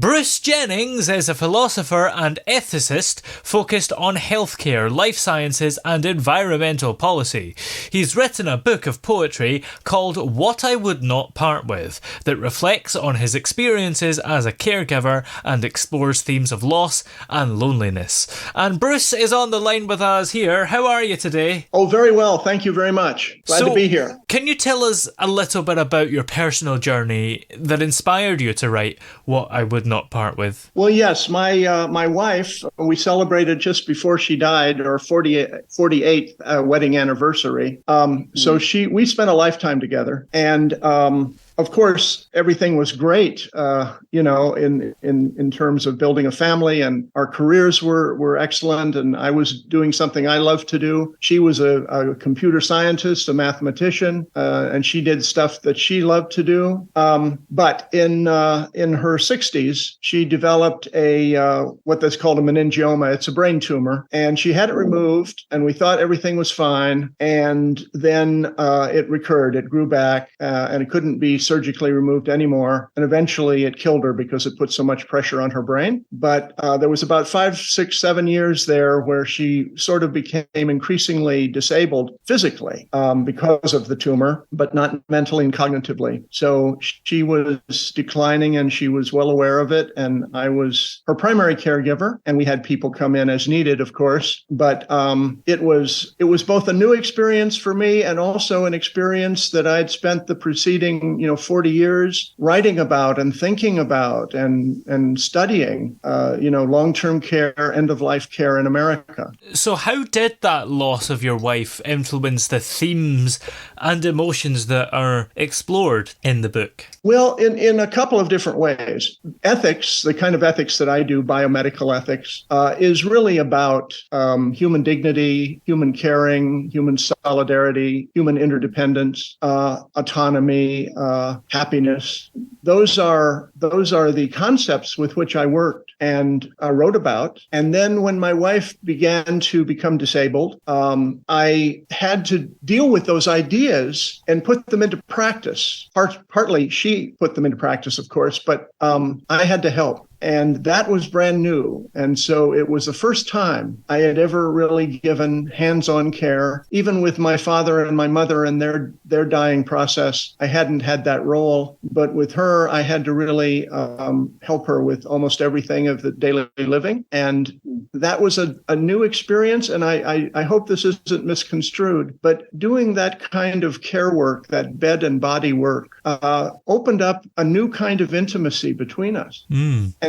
Bruce Jennings is a philosopher and ethicist focused on healthcare, life sciences and environmental policy. He's written a book of poetry called What I Would Not Part With that reflects on his experiences as a caregiver and explores themes of loss and loneliness. And Bruce is on the line with us here. How are you today? Oh, very well. Thank you very much. Glad to be here. Can you tell us a little bit about your personal journey that inspired you to write What I Would Not Part With? Well, yes, my wife, we celebrated just before she died, our 48th wedding anniversary. So we spent a lifetime together, and of course, everything was great, in terms of building a family, and our careers were excellent, and I was doing something I loved to do. She was a computer scientist, a mathematician, and she did stuff that she loved to do. But in her 60s, she developed what that's called a meningioma. It's a brain tumor, and she had it removed, and we thought everything was fine. And then it recurred. It grew back, and it couldn't be surgically removed anymore. And eventually it killed her because it put so much pressure on her brain. But there was about 5, 6, 7 years there where she sort of became increasingly disabled physically because of the tumor, but not mentally and cognitively. So she was declining, and she was well aware of it. And I was her primary caregiver, and we had people come in as needed, of course. But it was both a new experience for me and also an experience that I'd spent the preceding 40 years writing about and thinking about and studying, long-term care, end-of-life care in America. So how did that loss of your wife influence the themes and emotions that are explored in the book? Well, in a couple of different ways. Ethics, the kind of ethics that I do, biomedical ethics, is really about human dignity, human caring, human solidarity, human interdependence, autonomy, happiness. Those are the concepts with which I worked and wrote about. And then when my wife began to become disabled, I had to deal with those ideas and put them into practice. Partly she put them into practice, of course, but I had to help. And that was brand new. And so it was the first time I had ever really given hands-on care. Even with my father and my mother and their dying process, I hadn't had that role. But with her, I had to really help her with almost everything of the daily living. And that was a new experience. And I hope this isn't misconstrued, but doing that kind of care work, that bed and body work, opened up a new kind of intimacy between us.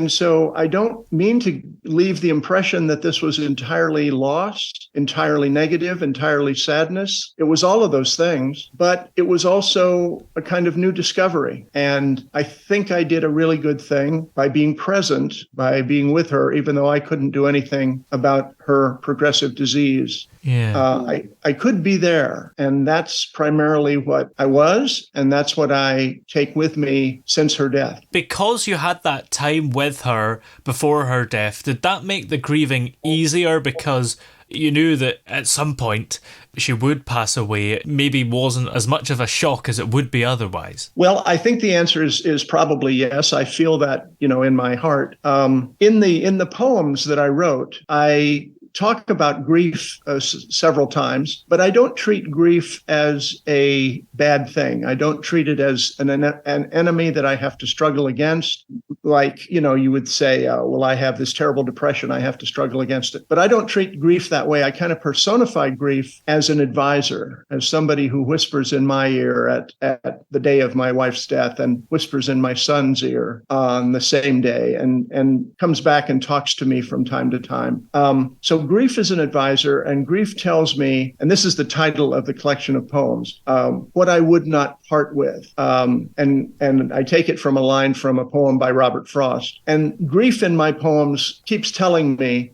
And so I don't mean to leave the impression that this was entirely lost, entirely negative, entirely sadness. It was all of those things, but it was also a kind of new discovery. And I think I did a really good thing by being present, by being with her, even though I couldn't do anything about her progressive disease. Yeah. I could be there, and that's primarily what I was, and that's what I take with me since her death. Because you had that time with her before her death, did that make the grieving easier because you knew that at some point she would pass away? It maybe wasn't as much of a shock as it would be otherwise. Well, I think the answer is probably yes. I feel that, in my heart. In the poems that I wrote, I talk about grief several times, but I don't treat grief as a bad thing. I don't treat it as an enemy that I have to struggle against. Like, you would say, well, I have this terrible depression, I have to struggle against it. But I don't treat grief that way. I kind of personify grief as an advisor, as somebody who whispers in my ear at the day of my wife's death and whispers in my son's ear on the same day and comes back and talks to me from time to time. So grief is an advisor, and grief tells me, and this is the title of the collection of poems, what I would not part with. And I take it from a line from a poem by Robert Frost. And grief in my poems keeps telling me,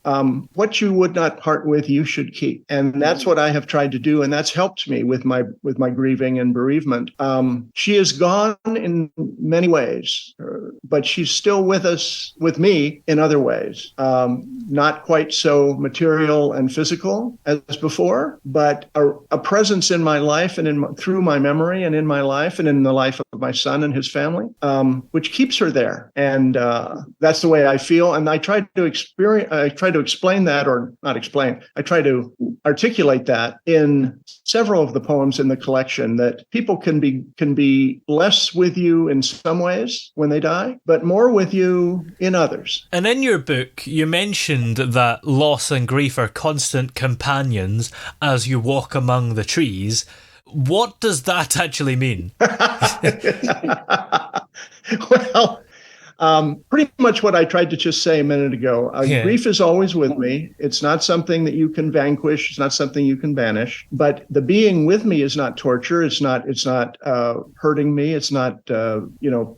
what you would not part with, you should keep. And that's what I have tried to do, and that's helped me with my grieving and bereavement. She is gone in many ways, but she's still with me in other ways. Not quite so material material and physical as before, but a presence in my life and through my memory and in my life and in the life of my son and his family, which keeps her there. And that's the way I feel. And I try to explain that, or not explain. I try to articulate that in several of the poems in the collection, that people can be less with you in some ways when they die, but more with you in others. And in your book, you mentioned that loss and grief are constant companions as you walk among the trees. What does that actually mean? Well, pretty much what I tried to just say a minute ago. Grief is always with me. It's not something that you can vanquish. It's not something you can banish. But the being with me is not torture. It's not hurting me. It's not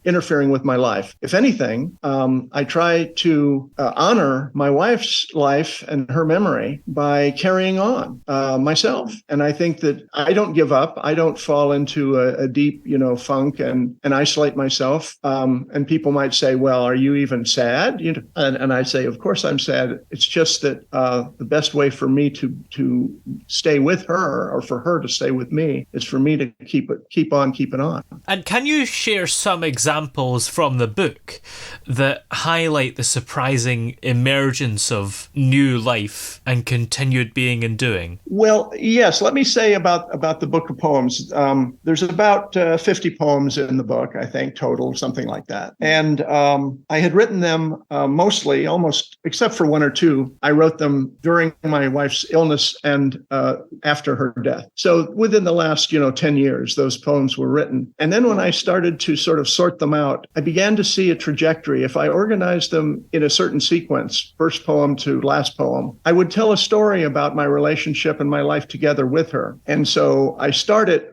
interfering with my life. If anything, I try to honor my wife's life and her memory by carrying on myself. And I think that I don't give up. I don't fall into a deep funk and isolate myself. And people might say, well, are you even sad? And I say, of course I'm sad. It's just that the best way for me to stay with her, or for her to stay with me, is for me to keep on keeping on. And can you share some examples from the book that highlight the surprising emergence of new life and continued being and doing? Well, yes. Let me say about the book of poems. There's about 50 poems in the book, I think, total, something like that. And I had written them mostly, almost, except for one or two, I wrote them during my wife's illness and after her death. So within the last, 10 years, those poems were written. And then when I started to sort of sort them out, I began to see a trajectory. If I organized them in a certain sequence, first poem to last poem, I would tell a story about my relationship and my life together with her. And so I started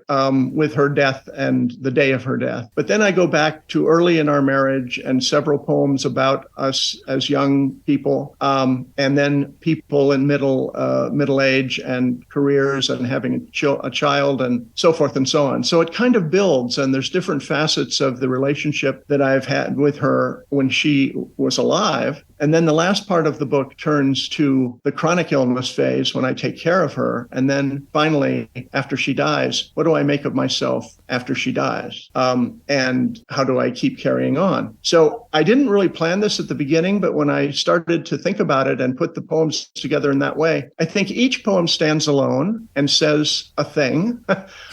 with her death and the day of her death. But then I go back to early in our marriage and several poems about us as young people, and then people in middle age and careers and having a child and so forth and so on. So it kind of builds, and there's different facets of the relationship that I've had with her when she was alive. And then the last part of the book turns to the chronic illness phase when I take care of her. And then finally, after she dies, what do I make of myself after she dies? And how do I keep carrying on? So I didn't really plan this at the beginning, but when I started to think about it and put the poems together in that way, I think each poem stands alone and says a thing,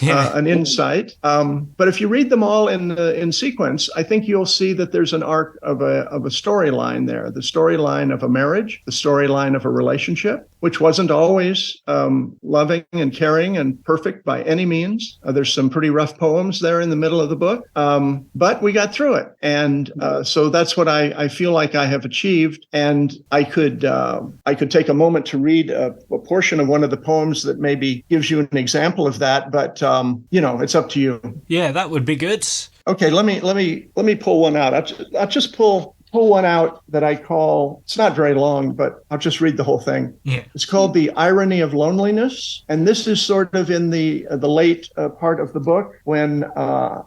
an insight. But if you read them all in sequence, I think you'll see that there's an arc of a storyline there. The storyline of a marriage, the storyline of a relationship, which wasn't always loving and caring and perfect by any means. There's some pretty rough poems there in the middle of the book, but we got through it. And so that's what I feel like I have achieved. And I could take a moment to read a portion of one of the poems that maybe gives you an example of that. But it's up to you. Yeah, that would be good. Okay, let me pull one out. I'll just pull one out that I call, it's not very long, but I'll just read the whole thing. Yeah. It's called The Irony of Loneliness. And this is sort of in the late part of the book when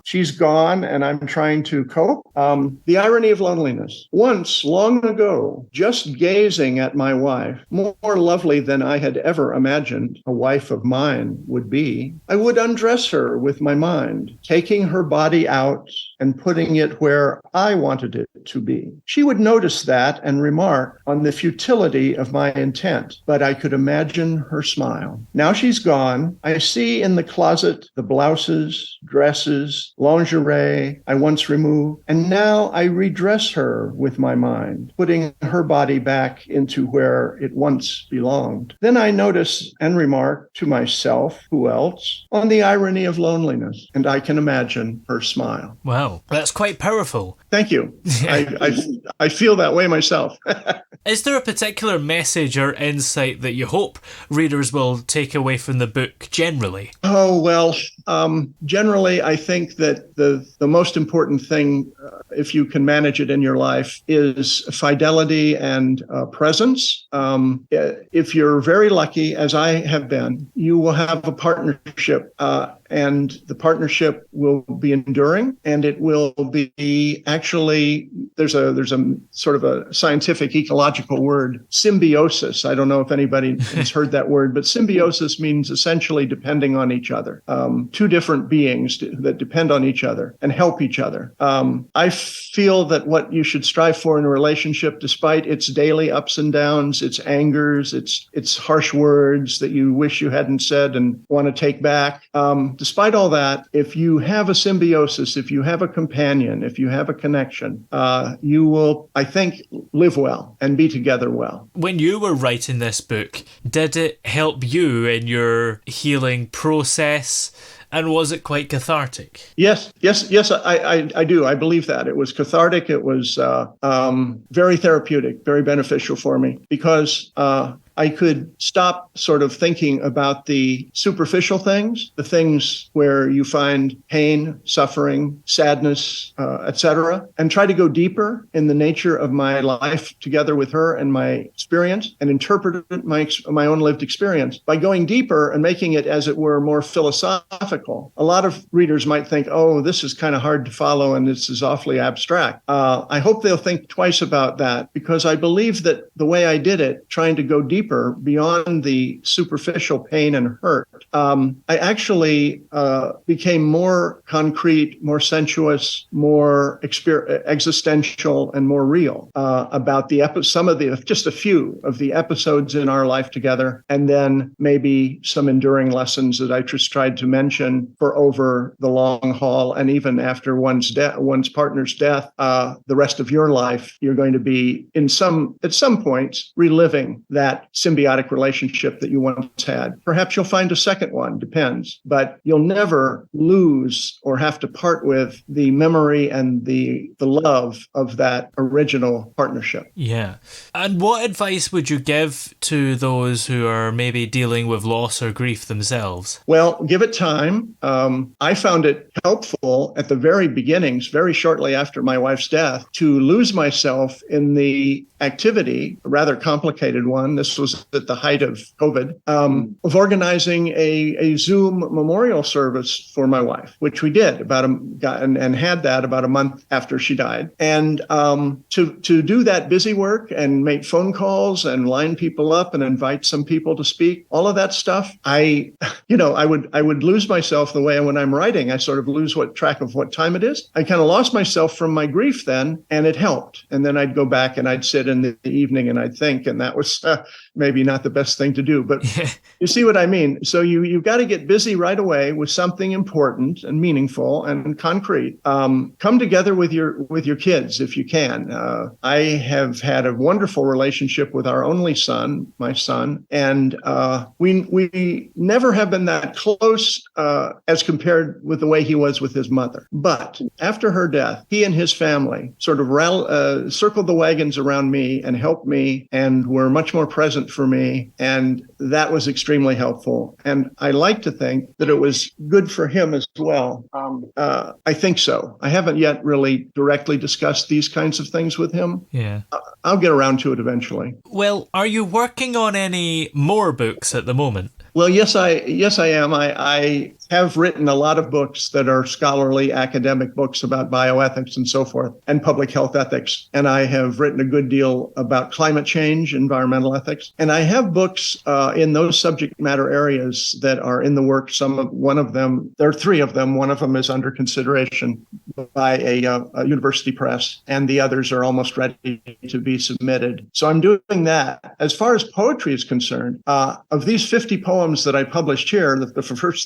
she's gone and I'm trying to cope. The Irony of Loneliness. Once, long ago, just gazing at my wife, more lovely than I had ever imagined a wife of mine would be, I would undress her with my mind, taking her body out and putting it where I wanted it to be. She would notice that and remark on the futility of my intent, but I could imagine her smile. Now she's gone. I see in the closet the blouses, dresses, lingerie I once removed, and now I redress her with my mind, putting her body back into where it once belonged. Then I notice and remark to myself, who else, on the irony of loneliness, and I can imagine her smile. Wow, that's quite powerful. Thank you. I feel that way myself. Is there a particular message or insight that you hope readers will take away from the book generally? Oh, well, generally, I think that the most important thing, if you can manage it in your life, is fidelity and presence. If you're very lucky, as I have been, you will have a partnership and the partnership will be enduring, and it will be actually, there's a sort of a scientific ecological word, symbiosis. I don't know if anybody has heard that word, but symbiosis means essentially depending on each other. Two different beings that depend on each other and help each other. I feel that what you should strive for in a relationship, despite its daily ups and downs, its angers, its harsh words that you wish you hadn't said and want to take back, despite all that, if you have a symbiosis, if you have a companion, if you have a connection, you will, I think, live well and be together well. When you were writing this book, did it help you in your healing process? And was it quite cathartic? Yes, I do. I believe that. It was cathartic. It was very therapeutic, very beneficial for me, because I could stop sort of thinking about the superficial things, the things where you find pain, suffering, sadness, etc., and try to go deeper in the nature of my life together with her and my experience, and interpret my own lived experience by going deeper and making it, as it were, more philosophical. A lot of readers might think, oh, this is kind of hard to follow and this is awfully abstract. I hope they'll think twice about that, because I believe that the way I did it, trying to go deeper beyond the superficial pain and hurt, I actually became more concrete, more sensuous, more existential, and more real about just a few of the episodes in our life together, and then maybe some enduring lessons that I just tried to mention for over the long haul, and even after one's partner's death, the rest of your life, you're going to be at some points reliving that symbiotic relationship that you once had. Perhaps you'll find a second one, depends, but you'll never lose or have to part with the memory and the love of that original partnership. Yeah. And what advice would you give to those who are maybe dealing with loss or grief themselves? Well, give it time. I found it helpful at the very beginnings, very shortly after my wife's death, to lose myself in the activity, a rather complicated one. This was at the height of COVID, of organizing a Zoom memorial service for my wife, which we did and had that about a month after she died. And to do that busy work and make phone calls and line people up and invite some people to speak, all of that stuff, I would lose myself the way when I'm writing, I sort of lose track of what time it is. I kind of lost myself from my grief then, and it helped. And then I'd go back and I'd sit in the evening and I'd think, and that was maybe not the best thing to do, but you see what I mean? So you've got to get busy right away with something important and meaningful and concrete. Come together with your kids if you can. I have had a wonderful relationship with our only son, my son, and we never have been that close as compared with the way he was with his mother. But after her death, he and his family sort of circled the wagons around me and helped me and were much more present for me. And that was extremely helpful. And I like to think that it was good for him as well. I think so. I haven't yet really directly discussed these kinds of things with him. Yeah. I'll get around to it eventually. Well, are you working on any more books at the moment? Well, yes, I am. I have written a lot of books that are scholarly academic books about bioethics and so forth, and public health ethics. And I have written a good deal about climate change, environmental ethics. And I have books in those subject matter areas that are in the works. One of them, there are three of them. One of them is under consideration by a university press, and the others are almost ready to be submitted. So I'm doing that. As far as poetry is concerned, of these 50 poems that I published here, the first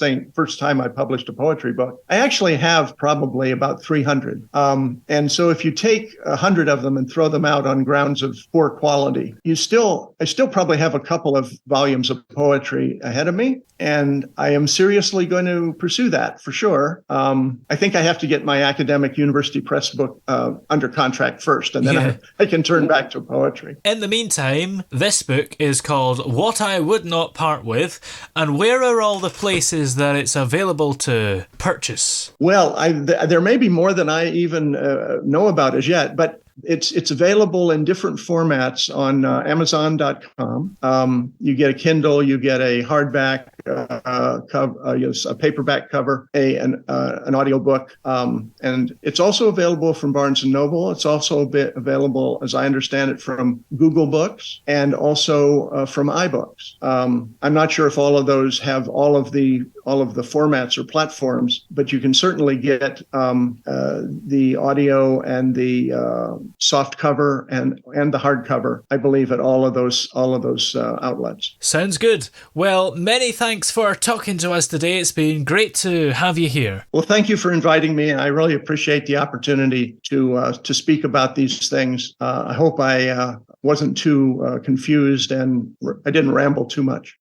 time I published a poetry book, I actually have probably about 300. And so if you take 100 of them and throw them out on grounds of poor quality, I still probably have a couple of volumes of poetry ahead of me. And I am seriously going to pursue that for sure. I think I have to get my academic university press book under contract first, and then I can turn back to poetry. In the meantime, this book is called What I Would Not Part With, and where are all the places that it's available to purchase? Well, there may be more than I even know about as yet, but it's available in different formats on Amazon.com. You get a Kindle, you get a hardback, a paperback cover, an audiobook. And it's also available from Barnes & Noble. It's also available, as I understand it, from Google Books and also from iBooks. I'm not sure if all of those have all of the formats or platforms, but you can certainly get the audio and the soft cover and the hardcover, I believe, at all of those outlets. Sounds good. Well, many thanks for talking to us today. It's been great to have you here. Well, thank you for inviting me. I really appreciate the opportunity to speak about these things. I hope I wasn't too confused and I didn't ramble too much.